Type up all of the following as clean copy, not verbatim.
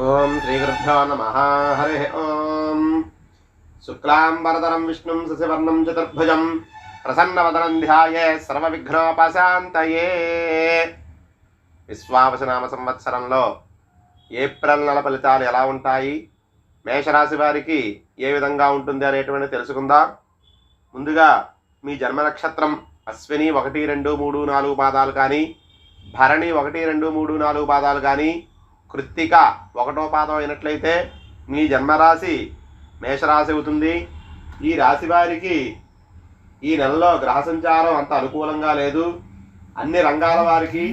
ఓం శ్రీ గురుభ్యో నమః. హరి ఓం. శుక్లాంబరధరం విష్ణుం శశివర్ణం చతుర్భుజం ప్రసన్నవదనం ధ్యాయేత్ సర్వవిఘ్నోపశాంతయే. విశ్వావసునామ సంవత్సరంలో ఏప్రిల్ నెల ఫలితాలు ఎలా ఉంటాయి, మేషరాశి వారికి ఏ విధంగా ఉంటుంది అనేటువంటి తెలుసుకుందాం. ముందుగా మీ జన్మ నక్షత్రం అశ్విని 1, 2, 3, 4 పాదాలు కానీ, భరణి 1, 2, 3, 4 పాదాలు కానీ, కృత్తిక 1వ పాదం అయినట్లయితే మీ జన్మరాశి మేషరాశి అవుతుంది. ఈ రాశి వారికి ఈ నెలలో గ్రహ సంచారం అంత అనుకూలంగా లేదు. అన్ని రంగాల వారికి,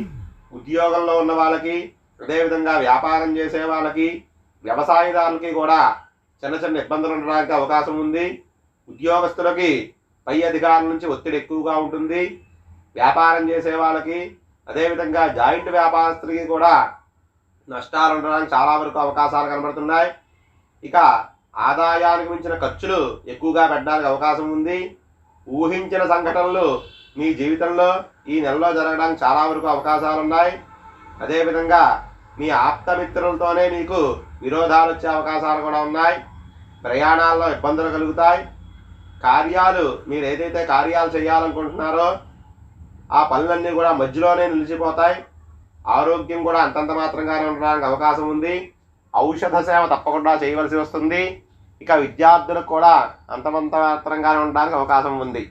ఉద్యోగంలో ఉన్న వాళ్ళకి, అదేవిధంగా వ్యాపారం చేసే వాళ్ళకి, వ్యవసాయదారులకి కూడా చిన్న చిన్న ఇబ్బందులు ఉండడానికి అవకాశం ఉంది. ఉద్యోగస్తులకి పై అధికారుల నుంచి ఒత్తిడి ఎక్కువగా ఉంటుంది. వ్యాపారం చేసే వాళ్ళకి, అదేవిధంగా జాయింట్ వ్యాపారస్తులకి కూడా నష్టాలు ఉండడానికి చాలా వరకు అవకాశాలు కనబడుతున్నాయి. ఇక ఆదాయానికి మించిన ఖర్చులు ఎక్కువగా పెట్టడానికి అవకాశం ఉంది. ఊహించిన సంఘటనలు మీ జీవితంలో ఈ నెలలో జరగడానికి చాలా వరకు అవకాశాలు ఉన్నాయి. అదేవిధంగా మీ ఆప్తమిత్రులతోనే మీకు విరోధాలు వచ్చే అవకాశాలు కూడా ఉన్నాయి. ప్రయాణాల్లో ఇబ్బందులు కలుగుతాయి. కార్యాలు మీరు ఏదైతే కార్యాలు చేయాలనుకుంటున్నారో ఆ పనులన్నీ కూడా మధ్యలోనే నిలిచిపోతాయి. ఆరోగ్యం కూడా అంతంత మాత్రంగానే ఉండడానికి అవకాశం ఉంది. ఔషధ సేవ తప్పకుండా చేయవలసి వస్తుంది. ఇక విద్యార్థులకు కూడా అంతంత మాత్రంగానే ఉండడానికి అవకాశం ఉంది.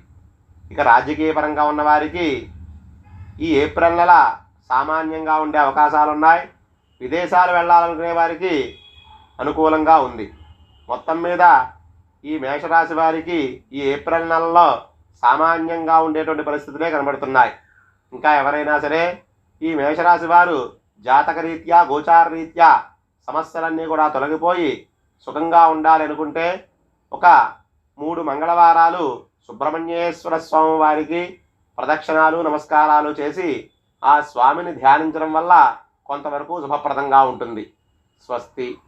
ఇక రాజకీయ పరంగా ఉన్న వారికి ఈ ఏప్రిల్ నెల సామాన్యంగా ఉండే అవకాశాలు ఉన్నాయి. విదేశాలు వెళ్ళాలనుకునే వారికి అనుకూలంగా ఉంది. మొత్తం మీద ఈ మేషరాశి వారికి ఈ ఏప్రిల్ నెలలో సామాన్యంగా ఉండేటువంటి పరిస్థితులే కనబడుతున్నాయి. ఇంకా ఎవరైనా సరే ఈ మేషరాశి వారు జాతకరీత్యా, గోచార రీత్యా సమస్యలన్నీ కూడా తొలగిపోయి సుఖంగా ఉండాలి అనుకుంటే ఒక 3 మంగళవారాలు సుబ్రహ్మణ్యేశ్వర స్వామి వారికి ప్రదక్షిణాలు, నమస్కారాలు చేసి ఆ స్వామిని ధ్యానించడం వల్ల కొంతవరకు శుభప్రదంగా ఉంటుంది. స్వస్తి.